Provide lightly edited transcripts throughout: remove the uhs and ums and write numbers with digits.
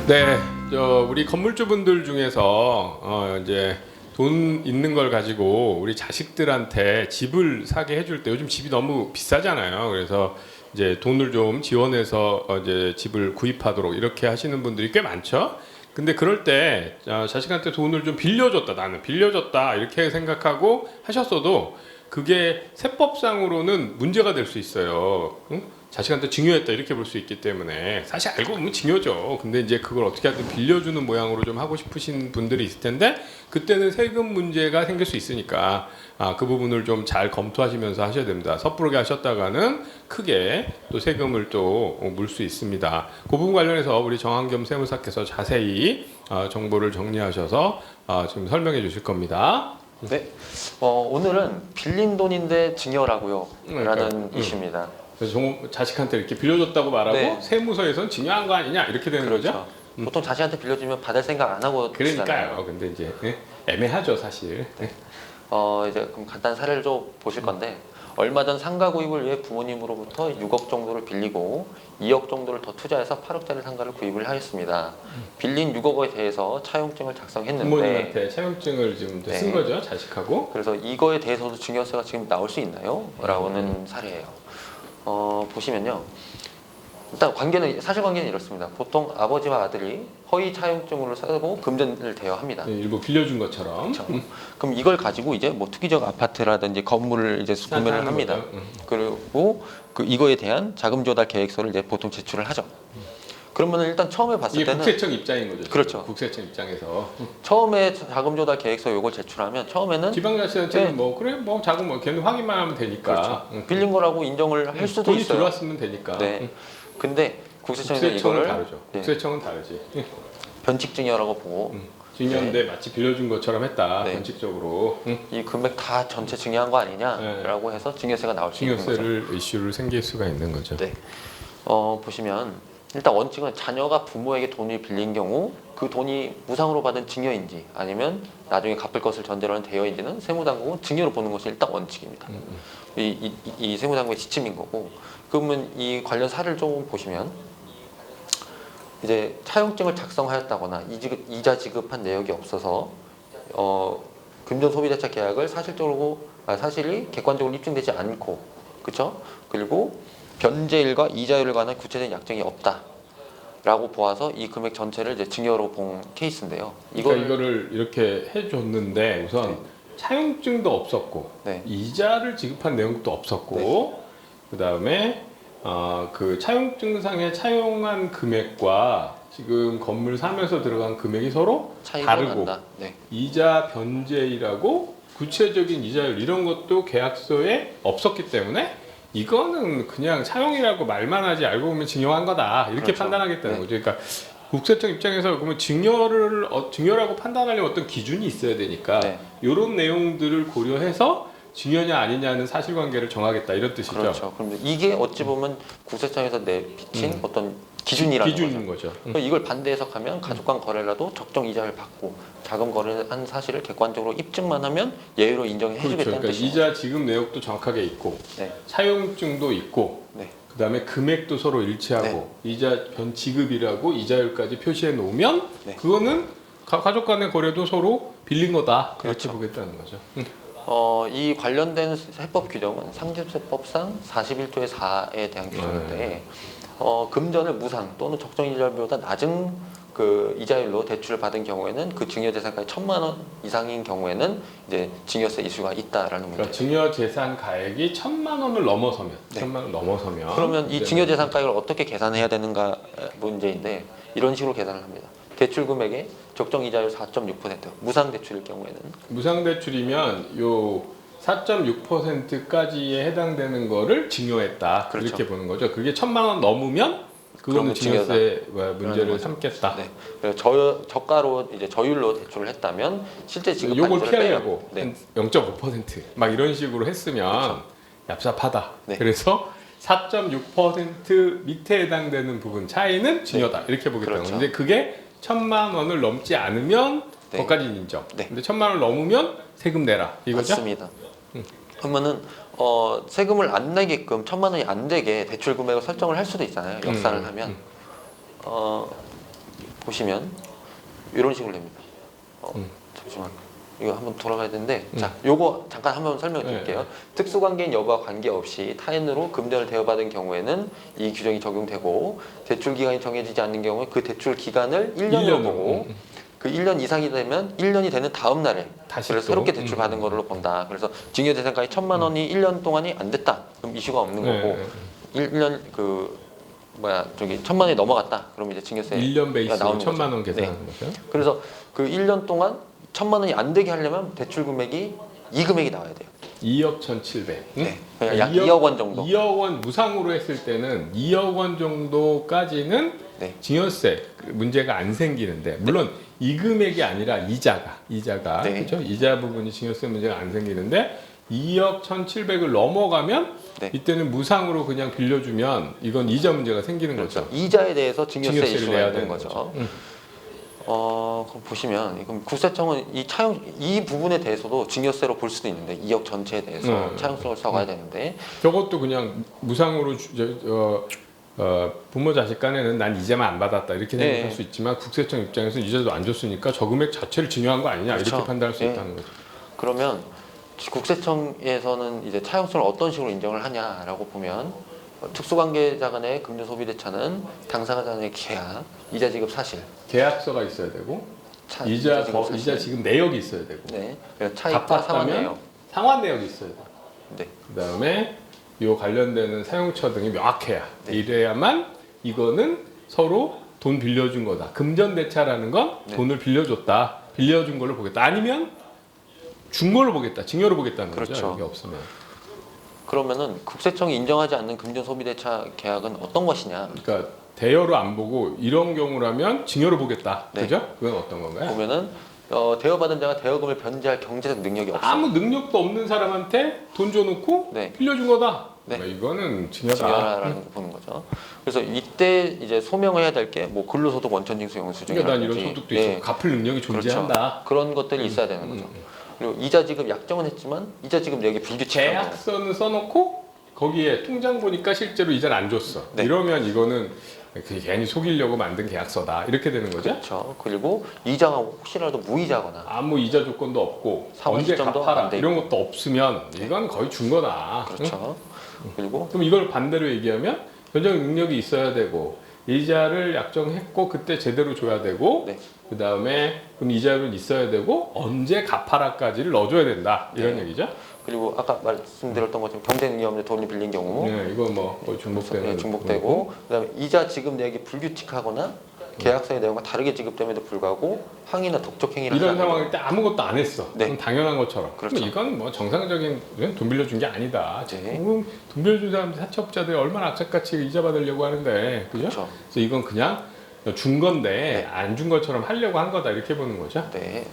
네, 우리 건물주분들 중에서 이제 돈 있는 걸 가지고 우리 자식들한테 집을 사게 해줄 때 요즘 집이 너무 비싸잖아요. 그래서 이제 돈을 좀 지원해서 이제 집을 구입하도록 이렇게 하시는 분들이 꽤 많죠. 근데 그럴 때 자식한테 돈을 좀 빌려줬다, 나는 빌려줬다 이렇게 생각하고 하셨어도 그게 세법상으로는 문제가 될 수 있어요. 응? 자식한테 증여했다 이렇게 볼 수 있기 때문에 사실 알고 보면 증여죠. 근데 이제 그걸 어떻게 하든 빌려주는 모양으로 좀 하고 싶으신 분들이 있을 텐데 그때는 세금 문제가 생길 수 있으니까 그 부분을 좀 잘 검토하시면서 하셔야 됩니다. 섣부르게 하셨다가는 크게 또 세금을 또 물 수 있습니다. 그 부분 관련해서 우리 정한겸 세무사께서 자세히 정보를 정리하셔서 지금 설명해 주실 겁니다. 네, 오늘은 빌린 돈인데 증여라고요 라는 이슈입니다. 그래서 자식한테 이렇게 빌려줬다고 말하고 네. 세무서에서는 증여한 거 아니냐 이렇게 되는 거죠? 보통 자식한테 빌려주면 받을 생각 안 하고 그러니까요. 쓰잖아요. 근데 이제 애매하죠 사실. 이제 그럼 간단한 사례를 좀 보실 건데 얼마 전 상가 구입을 위해 부모님으로부터 6억 정도를 빌리고 2억 정도를 더 투자해서 8억짜리 상가를 구입을 하였습니다. 빌린 6억에 대해서 차용증을 작성했는데 부모님한테 차용증을 지금 네. 쓴 거죠 자식하고. 그래서 이거에 대해서도 증여세가 지금 나올 수 있나요? 라는 사례예요. 보시면요. 일단 사실관계는 이렇습니다. 보통 아버지와 아들이 허위 차용증으로 쓰고 금전을 대여합니다. 네, 일부 빌려준 것처럼. 그렇죠. 그럼 이걸 가지고 이제 뭐 투기적 아파트라든지 건물을 이제 구매를 합니다. 그리고 이거에 대한 자금 조달 계획서를 이제 보통 제출을 하죠. 그러면 일단 처음에 봤을 이게 때는 국세청 입장인 거죠. 그렇죠. 국세청 입장에서 처음에 자금 조달 계획서 요걸 제출하면 처음에는 지방자치단체는 네. 뭐 그래 뭐 자금 뭐 걔는 확인만 하면 되니까. 그렇죠. 빌린 거라고 인정을 할 수도 돈이 있어요. 들어왔으면 되니까. 네. 근데 국세청에서 국세청은 이거를 다르죠. 국세청은 다르지. 변칙증여라고 보고 증여인데 마치 빌려준 것처럼 했다. 네. 원칙적으로. 이 금액 다 전체 증여한 거 아니냐라고 해서 증여세가 나올 수 있는 거죠. 증여세를 이슈를 생길 수가 있는 거죠. 네. 보시면 일단 원칙은 자녀가 부모에게 돈을 빌린 경우 그 돈이 무상으로 받은 증여인지 아니면 나중에 갚을 것을 전제로 하는 대여인지는 세무당국은 증여로 보는 것이 일단 원칙입니다. 이 세무당국의 지침인 거고. 그러면 이 관련 사례를 좀 보시면 이제 차용증을 작성하였다거나 이자 지급한 내역이 없어서 금전 소비대차 계약을 사실이 객관적으로 입증되지 않고 그렇죠? 그리고 변제일과 이자율에 관한 구체적인 약정이 없다라고 보아서 이 금액 전체를 이제 증여로 본 케이스인데요. 이거를 이렇게 해줬는데 우선 네. 차용증도 없었고 네. 이자를 지급한 내용도 없었고 네. 그 다음에 그 차용증상에 차용한 금액과 지금 건물 사면서 들어간 금액이 서로 차이가 다르고 난다. 네. 이자 변제일하고 구체적인 이자율 이런 것도 계약서에 없었기 때문에 이거는 그냥 차용이라고 말만 하지 알고 보면 증여한 거다 이렇게 그렇죠. 판단하겠다는 네. 거죠. 그러니까 국세청 입장에서 그러면 증여라고 판단하려면 어떤 기준이 있어야 되니까 네. 이런 내용들을 고려해서 증여냐 아니냐는 사실관계를 정하겠다 이런 뜻이죠. 그렇죠. 그럼 이게 어찌 보면 국세청에서 내비친 어떤 기준이라는 거죠. 그럼 이걸 반대 해석하면 가족 간 거래라도 적정 이자를 받고 자금 거래한 사실을 객관적으로 입증만 하면 예외로 인정해 그렇죠. 주겠다는 그러니까 뜻이죠. 이자 지급 내역도 정확하게 있고 네. 차용증도 있고 네. 그다음에 금액도 서로 일치하고 이자 변 지급이라고 이자율까지 표시해 놓으면 네. 그거는 가족 간의 거래도 서로 빌린 거다 그렇게 그렇죠. 보겠다는 거죠. 이 관련된 세법 규정은 상습세법상 41조의 4에 대한 규정인데 금전을 무상 또는 적정 이자율보다 낮은 그 이자율로 대출을 받은 경우에는 그 증여재산가액 1,000만 원 이상인 경우에는 이제 증여세 이슈가 있다라는 문제. 그러니까 증여재산 가액이 1,000만 원을 넘어서면, 네. 1,000만 원 넘어서면 그러면 이 증여재산가액을 어떻게 계산해야 되는가 문제인데 이런 식으로 계산을 합니다. 대출 금액의 적정 이자율 4.6% 무상 대출일 경우에는 무상 대출이면 요 4.6%까지에 해당되는 거를 증여했다 그렇죠. 이렇게 보는 거죠. 그게 1,000만 원 넘으면 그거는 그러면 증여세 문제를 거죠. 삼겠다. 네. 그래서 저가로 이제 저율로 대출을 했다면 실제 지급한 요걸 이자를 피하려고 빼요. 네. 한 0.5%막 이런 식으로 했으면 얍삽하다. 네. 그래서 4.6% 밑에 해당되는 부분 차이는 증여다 이렇게 보겠다는 그렇죠. 건데 그게 1,000만 원을 넘지 않으면 네. 거기까지는 인정. 네. 근데 1,000만 원을 넘으면 세금 내라 이거죠? 맞습니다. 그러면은 세금을 안 내게끔 1,000만 원이 안 되게 대출 금액을 설정을 할 수도 있잖아요. 역산을 하면 보시면 이런 식으로 됩니다. 잠시만. 이거 한번 돌아가야 되는데 자, 요거 잠깐 한번 설명해 드릴게요. 네. 특수관계인 여부와 관계없이 타인으로 금전을 대여받은 경우에는 이 규정이 적용되고 대출 기간이 정해지지 않는 경우에 그 대출 기간을 1년으로 보고 그 1년 이상이 되면 1년이 되는 다음 날에 다시 그래서 또? 새롭게 대출 받은 걸로 본다. 그래서 증여 대상가액 1,000만 원이 1년 동안이 안 됐다. 그럼 이슈가 없는 거고 1년 그 뭐야 저기 1,000만 원이 넘어갔다. 그럼 이제 증여세가 1년 베이스로 나오는 1,000만 원 거죠. 계산하는 거죠. 그래서 그 1년 동안 1,000만 원이 안 되게 하려면 대출 금액이 이 금액이 나와야 돼요. 2억 1,700. 네. 그러니까 약 2억 원 정도. 2억 원 무상으로 했을 때는 2억 원 정도까지는 네. 증여세 문제가 안 생기는데 물론 이 금액이 아니라 이자가 네. 그렇죠? 이자 부분이 증여세 문제가 안 생기는데 2억 1,700을 넘어가면 네. 이때는 무상으로 그냥 빌려주면 이건 이자 문제가 생기는 거죠. 이자에 대해서 증여세 증여세를 이슈가 내야 있는 되는 거죠. 거죠. 그럼 보시면 이건 국세청은 이 부분에 대해서도 증여세로 볼 수도 있는데 2억 전체에 대해서 차용성을 써가야 되는데 저것도 그냥 무상으로 부모 자식 간에는 난 이자만 안 받았다 이렇게 네. 생각할 수 있지만 국세청 입장에서는 이자도 안 줬으니까 저 금액 자체를 증여한 거 아니냐 그렇죠. 이렇게 판단할 수 네. 있다는 거죠. 그러면 국세청에서는 이제 차용성을 어떤 식으로 인정을 하냐라고 보면 특수관계자 간의 금전소비대차는 당사자 간의 계약, 이자 지급 사실, 계약서가 있어야 되고 이자 이자 지금 내역이 있어야 되고 네, 그러니까 차익과 상환 내역. 갚았다면 상환 내역이 있어야 돼. 네, 그다음에 요 관련되는 사용처 등이 명확해야 네. 이래야만 이거는 서로 돈 빌려준 거다. 금전대차라는 건 네. 돈을 빌려줬다. 빌려준 걸로 보겠다. 아니면 준 걸로 보겠다. 증여로 보겠다는 그렇죠. 거죠. 이게 없으면. 그러면은 국세청이 인정하지 않는 금전소비대차 계약은 어떤 것이냐? 그러니까 대여로 안 보고 이런 경우라면 증여로 보겠다. 네. 그죠? 그건 어떤 건가요? 보면은 대여받은 자가 대여금을 변제할 경제적 능력이 없어. 아무 능력도 없는 사람한테 돈 줘놓고 네. 빌려준 거다. 네. 이거는 증여다. 증여라는 거 보는 거죠. 그래서 이때 이제 소명해야 될 게 뭐 근로소득 원천징수 그러니까 영수증이라든지 난 이런 소득도 네. 있고 갚을 능력이 존재한다. 그렇죠. 그런 것들이 있어야 되는 거죠. 그리고 이자 지급 약정은 했지만 이자 지급 내역이 불규칙한 거. 계약서는 써놓고 거기에 통장 보니까 실제로 이자를 안 줬어. 네. 이러면 이거는 괜히 속이려고 만든 계약서다. 이렇게 되는 거죠. 그렇죠. 그리고 이자가 혹시라도 무이자거나 아무 이자 조건도 없고 상환 언제 시점도 갚아라 안 돼 이런 것도 없으면 이건 거의 준 거다. 응? 그렇죠. 그리고 그럼 이걸 반대로 얘기하면 변경 능력이 있어야 되고 이자를 약정했고 그때 제대로 줘야 되고 네. 그 다음에 그럼 이자는 있어야 되고 언제 갚아라까지를 넣어줘야 된다 이런 네. 얘기죠. 그리고 아까 말씀드렸던 것처럼 경제 능력 없는 돈을 빌린 경우 네, 이건 뭐 거의 중복되는 네, 중복되고 그다음에 이자 지급 내역이 불규칙하거나 계약서의 내용과 다르게 지급됨에도 불구하고 항의나 독촉 행위를 이런 하지 않는 상황일 때 아무것도 안 했어. 네. 그럼 당연한 것처럼. 그렇죠. 그럼 이건 뭐 정상적인 돈 빌려준 게 아니다. 네. 지금 돈 빌려준 사람들 사채업자들이 얼마나 악착같이 이자 받으려고 하는데, 그죠? 그렇죠. 그래서 이건 그냥 준 건데 네. 안 준 것처럼 하려고 한 거다 이렇게 보는 거죠. 네.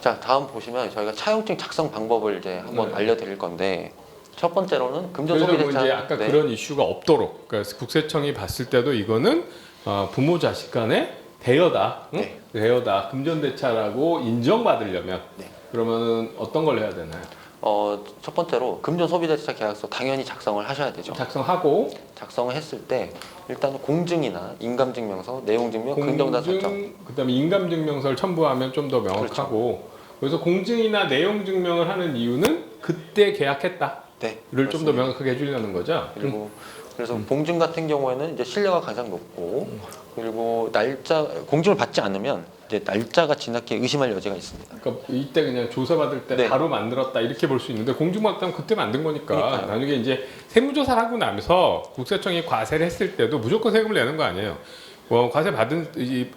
자, 다음 보시면 저희가 차용증 작성 방법을 이제 한번 네. 알려드릴 건데 첫 번째로는 그래서 뭐 금전소비대차 이제 아까 네. 그런 이슈가 없도록 그러니까 국세청이 봤을 때도 이거는 부모 자식 간의 대여다, 응? 네. 대여다, 금전대차라고 인정받으려면 네. 그러면은 어떤 걸 해야 되나요? 첫 번째로 금전소비대차 계약서 당연히 작성을 하셔야 되죠. 작성하고 작성을 했을 때 일단 공증이나 인감증명서, 내용증명, 근정단 설정. 그다음에 인감증명서를 첨부하면 좀 더 명확하고 그래서 공증이나 내용증명을 하는 이유는 그때 계약했다를 네. 좀 더 명확하게 해주려는 거죠. 그리고 그래서 공증 같은 경우에는 이제 신뢰가 가장 높고 그리고 날짜 공증을 받지 않으면 이제 날짜가 지나게 의심할 여지가 있습니다. 그러니까 이때 그냥 조사받을 때 네. 바로 만들었다 이렇게 볼 수 있는데 공증받다면 그때 만든 거니까 그러니까요. 나중에 이제 세무조사를 하고 나면서 국세청이 과세를 했을 때도 무조건 세금을 내는 거 아니에요. 과세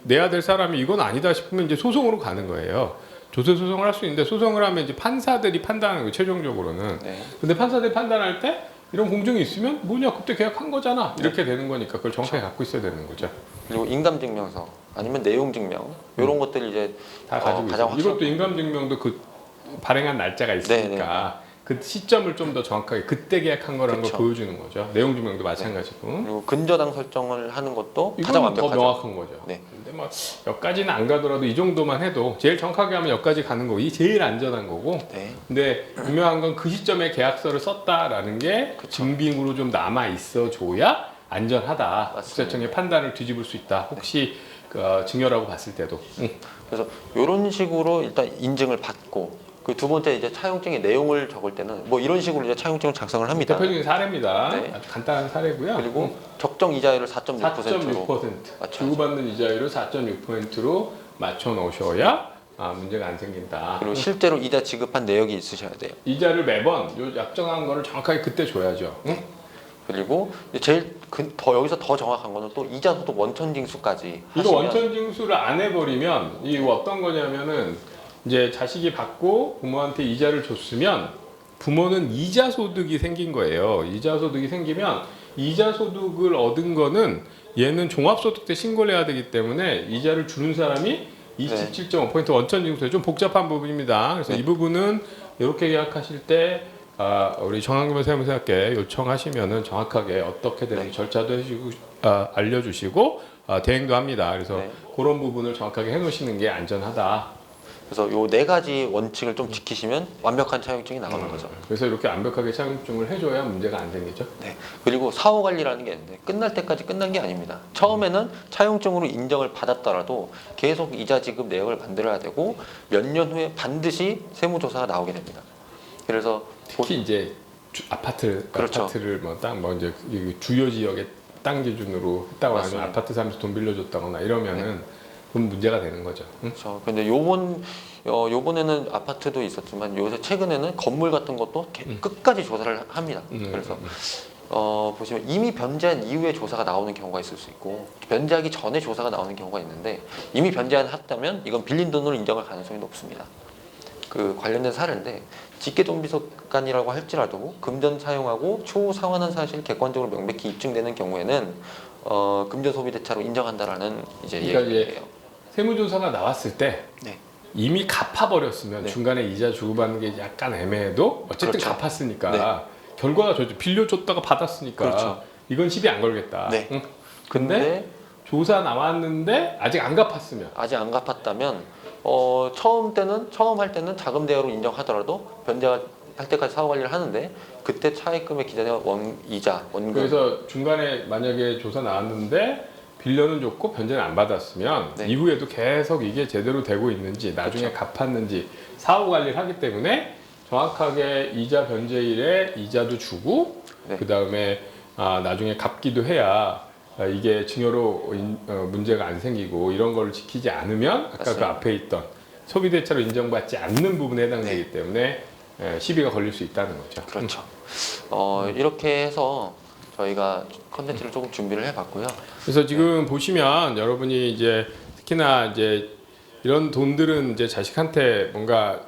내야 될 사람이 이건 아니다 싶으면 이제 소송으로 가는 거예요. 조세 소송을 할 수 있는데 소송을 하면 이제 판사들이 판단하는 거예요. 최종적으로는. 네. 근데 판사들이 판단할 때 이런 공증이 있으면 뭐냐 그때 계약한 거잖아 이렇게 되는 거니까 그걸 정확하게 갖고 있어야 되는 거죠. 그리고 인감증명서 아니면 내용증명 이런 것들이 이제 다 가지고 가장 있어요. 이것도 인감증명도 그 발행한 날짜가 있으니까 그 시점을 좀 더 정확하게 그때 계약한 거라는 그렇죠. 걸 보여주는 거죠. 내용증명도 마찬가지고. 그리고 근저당 설정을 하는 것도 가장 이건 더 완벽하죠. 명확한 거죠. 네. 근데 뭐 여기까지는 안 가더라도 이 정도만 해도 제일 정확하게 하면 여기까지 가는 거고 이 제일 안전한 거고. 네. 근데 분명한 건 그 시점에 계약서를 썼다라는 게 증빙으로 좀 남아 있어 줘야 안전하다. 맞습니다. 국세청의 판단을 뒤집을 수 있다. 혹시 증여라고 봤을 때도. 그래서 이런 식으로 일단 인증을 받고 그 두 번째 이제 차용증의 내용을 적을 때는 뭐 이런 식으로 이제 차용증을 작성을 합니다. 대표적인 사례입니다. 네. 아주 간단한 사례고요. 그리고 적정 이자율을 4.6%로 4.6% 주고받는 이자율을 4.6%로 맞춰 놓으셔야 문제가 안 생긴다. 그리고 실제로 이자 지급한 내역이 있으셔야 돼요. 이자를 매번 요 약정한 거를 정확하게 그때 줘야죠. 그리고 제일 여기서 더 정확한 거는 또 이자 소득 원천 징수까지 이거 하시면 원천 징수를 안 해버리면 이거 어떤 거냐면은 이제 자식이 받고 부모한테 이자를 줬으면 부모는 이자 소득이 생긴 거예요. 이자 소득이 생기면 이자 소득을 얻은 거는 얘는 종합소득세 신고를 해야 되기 때문에 이자를 주는 사람이 27.5% 원천 징수에 좀 복잡한 부분입니다. 그래서 이 부분은 이렇게 계약하실 때 우리 정한금을 세무사께 요청하시면은 정확하게 어떻게 되는지 절차도 해주시고 알려주시고 대행도 합니다. 그래서 그런 부분을 정확하게 해놓으시는 게 안전하다. 그래서 요 네 가지 원칙을 좀 지키시면 완벽한 차용증이 나오는 거죠. 그래서 이렇게 완벽하게 차용증을 해줘야 문제가 안 생기죠. 네. 그리고 사후 관리라는 게 있는데 끝날 때까지 끝난 게 아닙니다. 처음에는 차용증으로 인정을 받았더라도 계속 이자 지급 내역을 만들어야 되고 몇 년 후에 반드시 세무조사가 나오게 됩니다. 그래서 특히 이제 그렇죠. 아파트를 이제 이 주요 지역의 땅 기준으로 했다거나 아니면 아파트 사면서 돈 빌려줬다거나 이러면은 그럼 문제가 되는 거죠. 그렇죠. 근데 요번에는 아파트도 있었지만 요새 최근에는 건물 같은 것도 끝까지 조사를 합니다. 그래서 보시면 이미 변제한 이후에 조사가 나오는 경우가 있을 수 있고 변제하기 전에 조사가 나오는 경우가 있는데 이미 변제했다면 이건 빌린 돈으로 인정할 가능성이 높습니다. 그 관련된 사례인데 직계존비속간이라고 할지라도 금전 사용하고 추후 상환한 사실 객관적으로 명백히 입증되는 경우에는 금전 소비 대차로 인정한다라는 이제 얘기예요. 세무조사가 나왔을 때 이미 갚아버렸으면 중간에 이자 주고받는 게 약간 애매해도 어쨌든 갚았으니까 결과가 좋죠. 빌려줬다가 받았으니까 이건 시비 안 걸겠다. 근데 조사 나왔는데 아직 안 갚았다면 처음 할 때는 자금 대여로 인정하더라도 변제할 때까지 사후 관리를 하는데 그때 차입금에 기재된 이자, 원금. 그래서 중간에 만약에 조사 나왔는데 빌려는 줬고 변제는 안 받았으면 이후에도 계속 이게 제대로 되고 있는지 나중에 갚았는지 사후 관리를 하기 때문에 정확하게 이자 변제일에 이자도 주고 그 다음에 나중에 갚기도 해야 이게 증여로 문제가 안 생기고 이런 걸 지키지 않으면 아까 그 앞에 있던 소비대차로 인정받지 않는 부분에 해당되기 때문에 시비가 걸릴 수 있다는 거죠. 그렇죠. 이렇게 해서 저희가 컨텐츠를 조금 준비를 해봤고요. 그래서 지금 보시면 여러분이 이제 특히나 이제 이런 돈들은 이제 자식한테 뭔가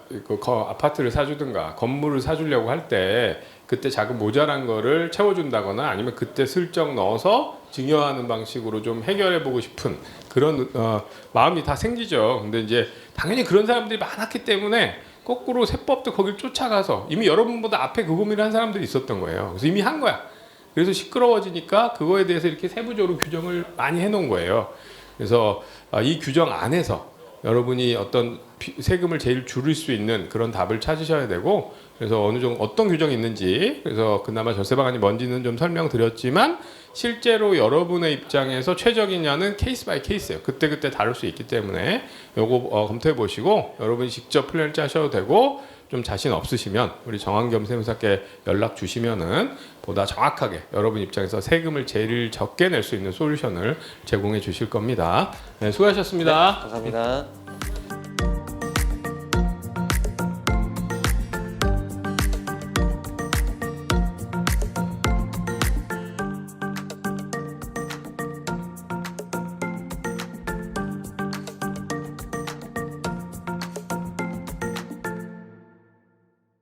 아파트를 사주든가 건물을 사주려고 할 때 그때 자금 모자란 거를 채워준다거나 아니면 그때 슬쩍 넣어서 증여하는 방식으로 좀 해결해보고 싶은 그런 마음이 다 생기죠. 근데 이제 당연히 그런 사람들이 많았기 때문에 거꾸로 세법도 거길 쫓아가서 이미 여러분보다 앞에 그 고민을 한 사람들이 있었던 거예요. 그래서 이미 한 거야. 그래서 시끄러워지니까 그거에 대해서 이렇게 세부적으로 규정을 많이 해놓은 거예요. 그래서 이 규정 안에서 여러분이 어떤 세금을 제일 줄일 수 있는 그런 답을 찾으셔야 되고 그래서 어느 정도 어떤 규정이 있는지 그래서 그나마 절세 방안이 뭔지는 좀 설명드렸지만 실제로 여러분의 입장에서 최적이냐는 케이스 바이 케이스예요. 그때그때 다를 수 있기 때문에 요거 검토해 보시고 여러분이 직접 플랜을 짜셔도 되고 좀 자신 없으시면 우리 정한겸 세무사께 연락 주시면은 보다 정확하게 여러분 입장에서 세금을 제일 적게 낼 수 있는 솔루션을 제공해 주실 겁니다. 네, 수고하셨습니다. 감사합니다.